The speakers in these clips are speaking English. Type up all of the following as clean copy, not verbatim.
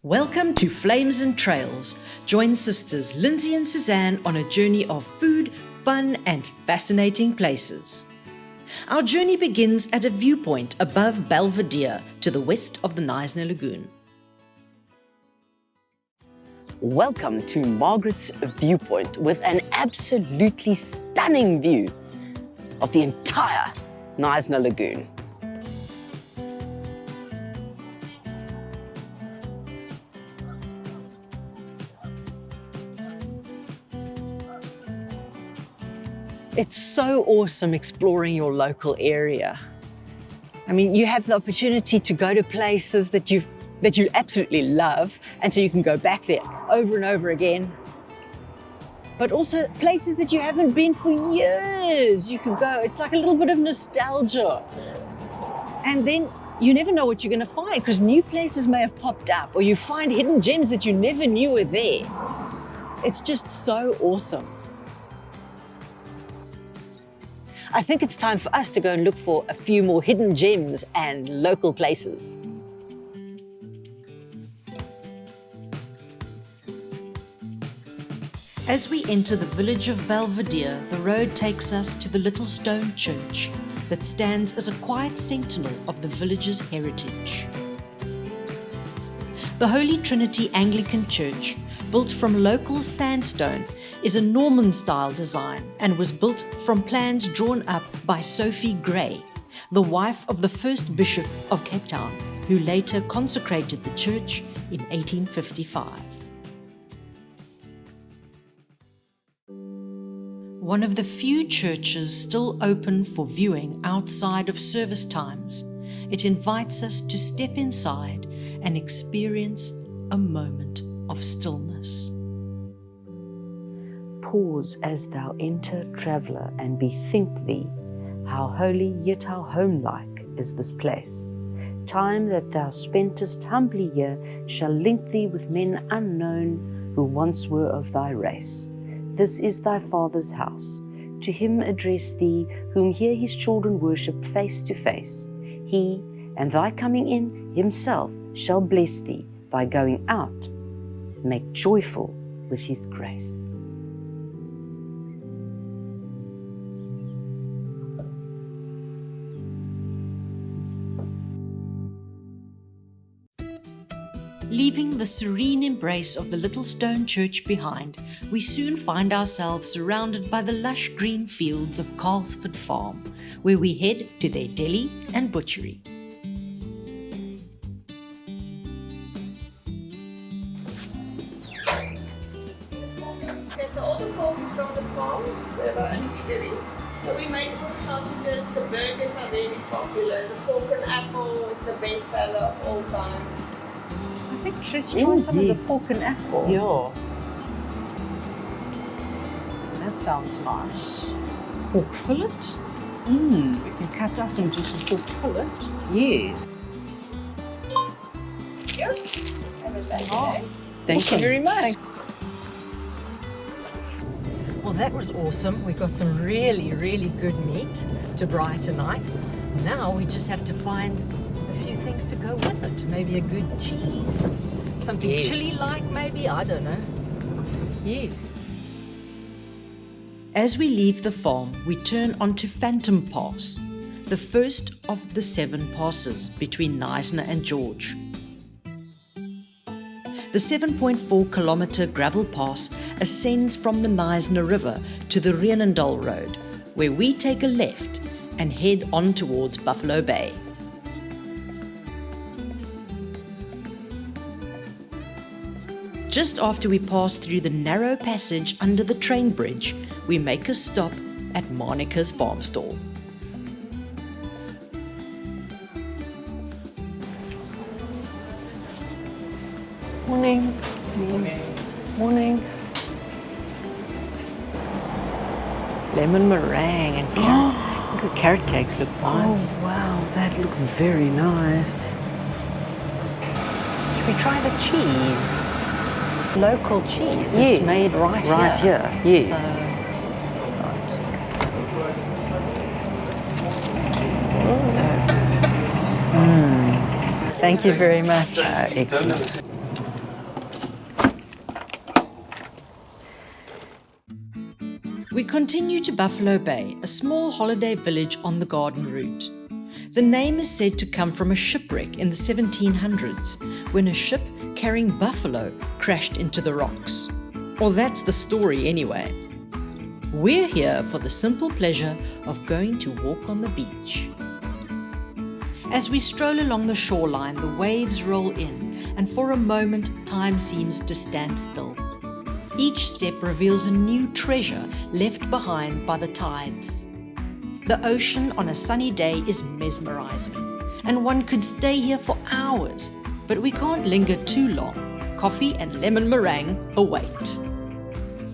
Welcome to Flames and Trails. Join sisters Lindsay and Suzanne on a journey of food, fun and fascinating places. Our journey begins at a viewpoint above Belvedere to the west of the Knysna Lagoon. Welcome to Margaret's Viewpoint with an absolutely stunning view of the entire Knysna Lagoon. It's so awesome exploring your local area. I mean, you have the opportunity to go to places that you absolutely love, and so you can go back there over and over again. But also places that you haven't been for years. You can go, it's like a little bit of nostalgia. And then you never know what you're going to find, because new places may have popped up, or you find hidden gems that you never knew were there. It's just so awesome. I think it's time for us to go and look for a few more hidden gems and local places. As we enter the village of Belvedere, the road takes us to the little stone church that stands as a quiet sentinel of the village's heritage. The Holy Trinity Anglican Church, built from local sandstone, is a Norman-style design and was built from plans drawn up by Sophie Gray, the wife of the first Bishop of Cape Town, who later consecrated the church in 1855. One of the few churches still open for viewing outside of service times, it invites us to step inside and experience a moment of stillness. Pause as thou enter, traveller, and bethink thee, how holy yet how home-like is this place. Time that thou spentest humbly here shall link thee with men unknown who once were of thy race. This is thy Father's house. To him address thee, whom here his children worship face to face. He, and thy coming in himself, shall bless thee. Thy going out, make joyful with his grace. Leaving the serene embrace of the little stone church behind, we soon find ourselves surrounded by the lush green fields of Charlesford Farm, where we head to their deli and butchery. Okay, so all the pork is from the farm, we have our own piggery. So we make all the sausages, the burgers are really popular. The pork and apple is the best seller of all times. I think let's try some of the pork and apple. Yeah. That sounds nice. Pork fillet? We can cut up into some pork fillet. Yes. Here, have a nice day. Thank you very much. Well, that was awesome. We got some really, really good meat to braai tonight. Now we just have to find a few things to go with it. Maybe a good cheese, something chili-like maybe, I don't know. Yes. As we leave the farm, we turn onto Phantom Pass, the first of the 7 passes between Knysna and George. The 7.4 kilometre gravel pass ascends from the Knysna River to the Reenendal Road, where we take a left and head on towards Buffalo Bay. Just after we pass through the narrow passage under the train bridge, we make a stop at Marnika's Farmstall. Morning. Morning. Lemon meringue and carrot. Look, the carrot cakes look nice. Oh wow, that looks very nice. Should we try the cheese? Local cheese. Yes, It's made right here. Yes. Thank you very much. Excellent. We continue to Buffalo Bay, a small holiday village on the garden route. The name is said to come from a shipwreck in the 1700s, when a ship carrying buffalo crashed into the rocks. Or that's the story anyway. We're here for the simple pleasure of going to walk on the beach. As we stroll along the shoreline, the waves roll in, and for a moment, time seems to stand still. Each step reveals a new treasure left behind by the tides. The ocean on a sunny day is mesmerizing, and one could stay here for hours, but we can't linger too long. Coffee and lemon meringue await.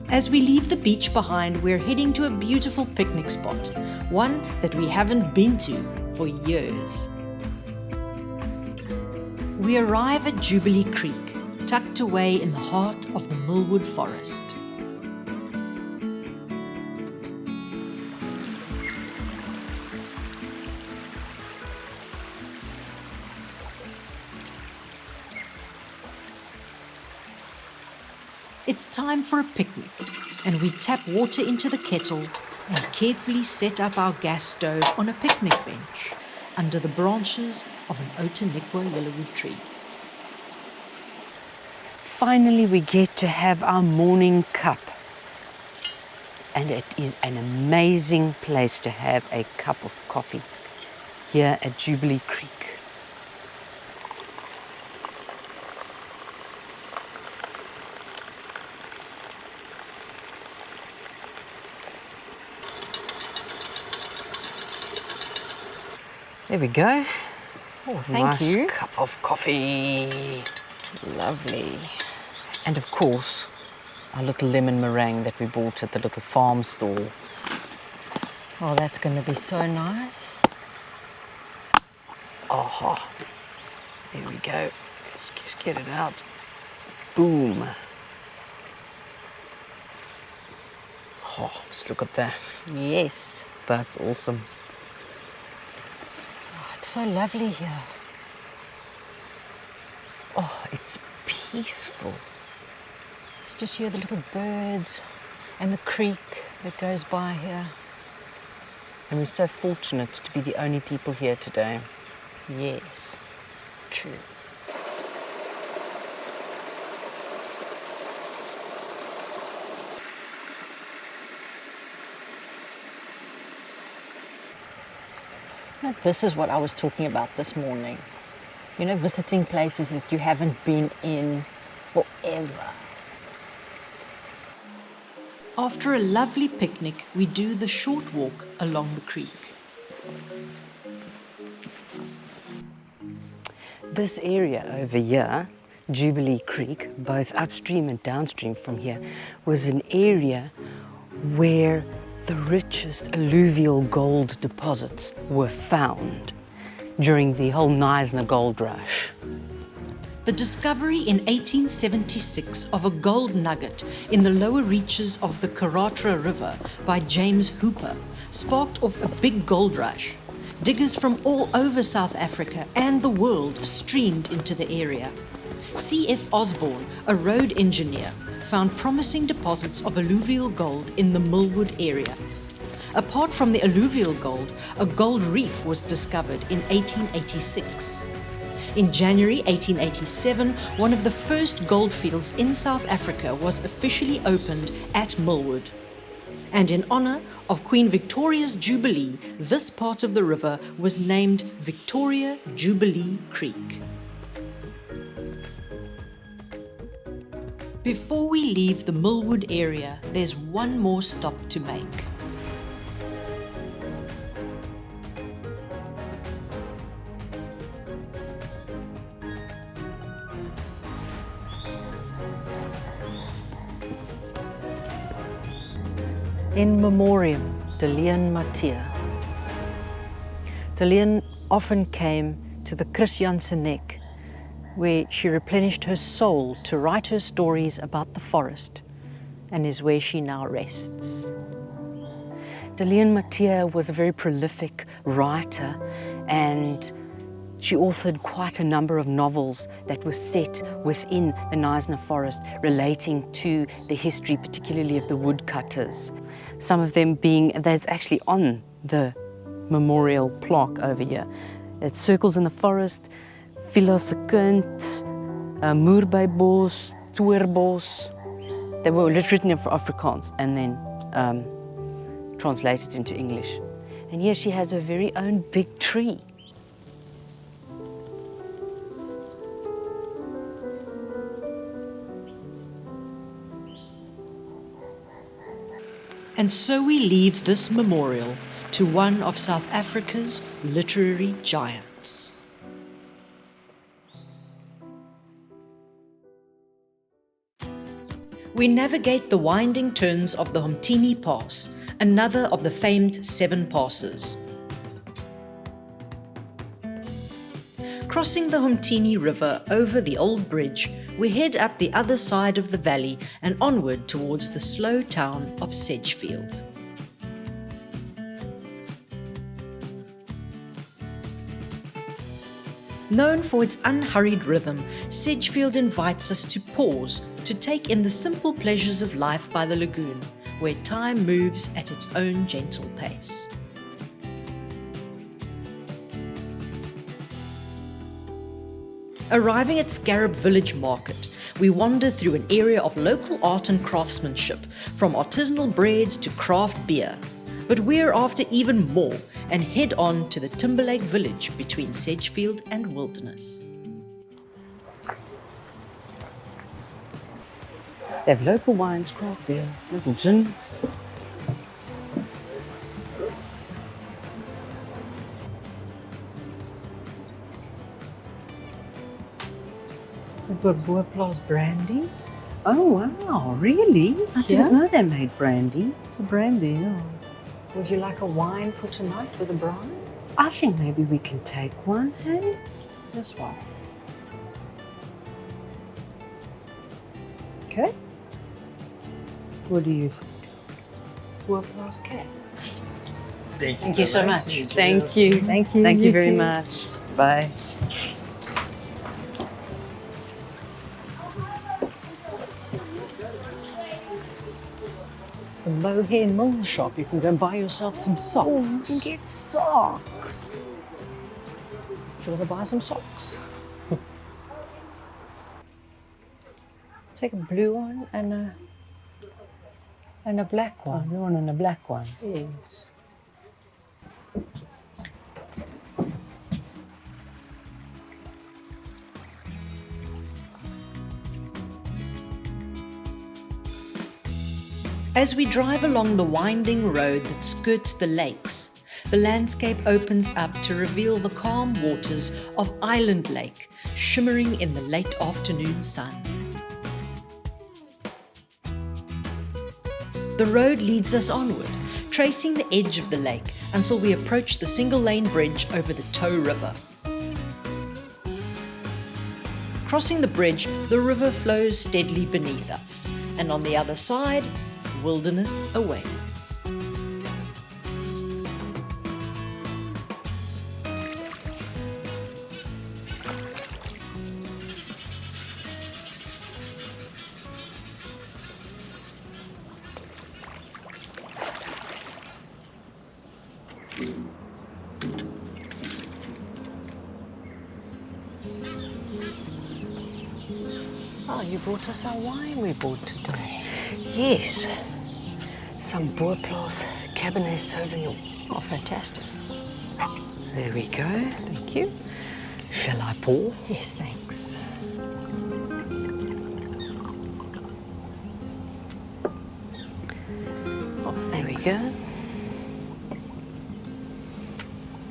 As we leave the beach behind, we're heading to a beautiful picnic spot, one that we haven't been to for years. We arrive at Jubilee Creek, tucked away in the heart of the Millwood forest. It's time for a picnic, and we tap water into the kettle and carefully set up our gas stove on a picnic bench under the branches of an Otaniqua yellowwood tree. Finally, we get to have our morning cup. And it is an amazing place to have a cup of coffee here at Jubilee Creek. There we go. Oh, thank you. Nice cup of coffee. Lovely. And of course, our little lemon meringue that we bought at the little farm stall. Oh, that's going to be so nice. Aha. There we go. Let's just get it out. Boom. Oh, just look at that. Yes. That's awesome. Oh, it's so lovely here. Oh, it's peaceful. You just hear the little birds and the creek that goes by here. And we're so fortunate to be the only people here today. Yes, true. Now, this is what I was talking about this morning. You know, visiting places that you haven't been in forever. After a lovely picnic, we do the short walk along the creek. This area over here, Jubilee Creek, both upstream and downstream from here, was an area where the richest alluvial gold deposits were found during the whole Neisner gold rush. The discovery in 1876 of a gold nugget in the lower reaches of the Karatra River by James Hooper sparked off a big gold rush. Diggers from all over South Africa and the world streamed into the area. C.F. Osborne, a road engineer, found promising deposits of alluvial gold in the Millwood area. Apart from the alluvial gold, a gold reef was discovered in 1886. In January 1887, one of the first gold fields in South Africa was officially opened at Millwood. And in honor of Queen Victoria's Jubilee, this part of the river was named Victoria Jubilee Creek. Before we leave the Millwood area, there's one more stop to make. In memoriam, Dalene Matthee. Dalene often came to the Christianssenek, where she replenished her soul to write her stories about the forest, and is where she now rests. Dalene Matthee was a very prolific writer, and She authored quite a number of novels that were set within the Knysna forest relating to the history, particularly of the woodcutters. Some of them being, that's actually on the memorial plaque over here. It's Circles in the Forest, Filosekunt, Moerbybos, Toerbos. They were written in Afrikaans and then translated into English. And here she has her very own big tree. And so we leave this memorial to one of South Africa's literary giants. We navigate the winding turns of the Homtini Pass, another of the famed 7 passes. Crossing the Homtini River over the old bridge, we head up the other side of the valley and onward towards the slow town of Sedgefield. Known for its unhurried rhythm, Sedgefield invites us to pause to take in the simple pleasures of life by the lagoon, where time moves at its own gentle pace. Arriving at Scarab Village Market, we wander through an area of local art and craftsmanship, from artisanal breads to craft beer. But we're after even more and head on to the Timberlake Village between Sedgefield and Wilderness. They have local wines, craft beer, local gin. We've got Boerplaas brandy. Oh wow, really? I didn't know they made brandy. It's a brandy, yeah. Would you like a wine for tonight with a braai? I think maybe we can take one, hey? This one. Okay. What do you think? Boerplaas cat. Thank you so much. Thank you. Thank you. Thank you very too. much. Bye. The Mohair Mill shop. You can go and buy yourself some socks. Oh, you can get socks. Do you want to buy some socks? Take a blue one and a black one. Blue one and a black one. Yes. As we drive along the winding road that skirts the lakes, the landscape opens up to reveal the calm waters of Island Lake, shimmering in the late afternoon sun. The road leads us onward, tracing the edge of the lake until we approach the single-lane bridge over the Tow River. Crossing the bridge, the river flows steadily beneath us, and on the other side, wilderness awaits. Oh, you brought us our wine we bought today. Yes. Some Boerplaas Cabernet Sauvignon. Oh, fantastic. There we go. Thank you. Shall I pour? Yes, thanks. Oh, There we thanks. go.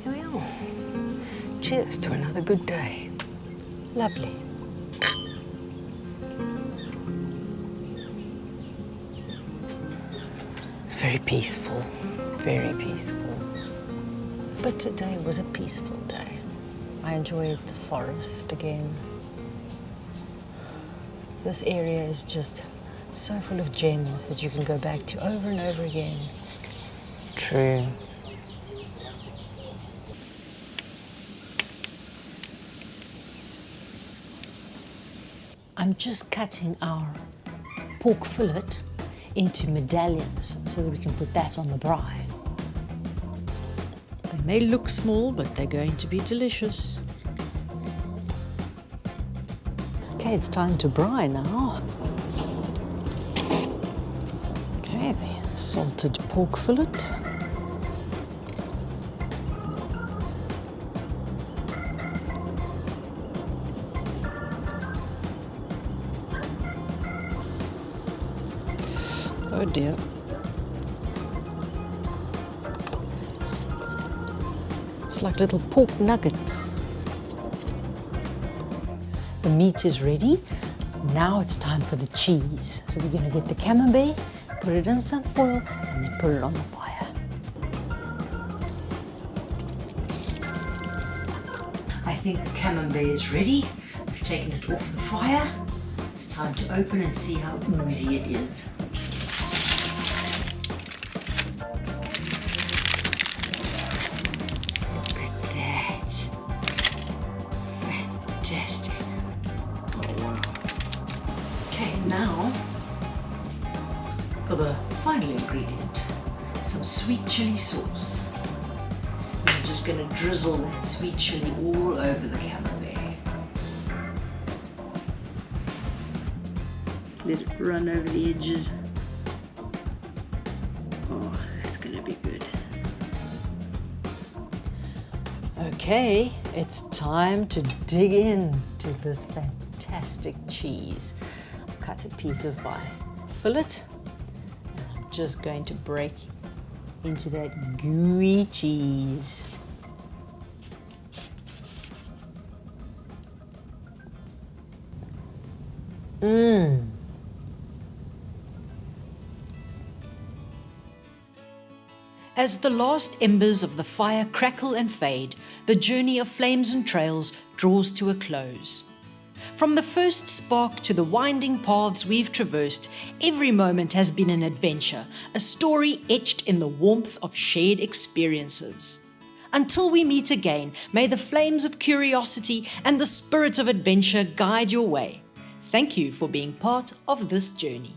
Here we are. Cheers to another good day. Lovely. It's very peaceful. Very peaceful. But today was a peaceful day. I enjoyed the forest again. This area is just so full of gems that you can go back to over and over again. True. I'm just cutting our pork fillet into medallions so that we can put that on the braai. They may look small, but they're going to be delicious. Okay, it's time to braai now. Okay, the salted pork fillet. Oh dear. It's like little pork nuggets. The meat is ready. Now it's time for the cheese. So we're going to get the camembert, put it in some foil, and then put it on the fire. I think the camembert is ready. I've taken it off the fire. It's time to open and see how oozy it is. Now, for the final ingredient, some sweet chili sauce. I'm just going to drizzle that sweet chili all over the camembert. Let it run over the edges. Oh, that's going to be good. Okay, it's time to dig into this fantastic cheese. Cut a piece of my fillet, and I'm just going to break into that gooey cheese. As the last embers of the fire crackle and fade, the journey of flames and trails draws to a close. From the first spark to the winding paths we've traversed, every moment has been an adventure, a story etched in the warmth of shared experiences. Until we meet again, may the flames of curiosity and the spirit of adventure guide your way. Thank you for being part of this journey.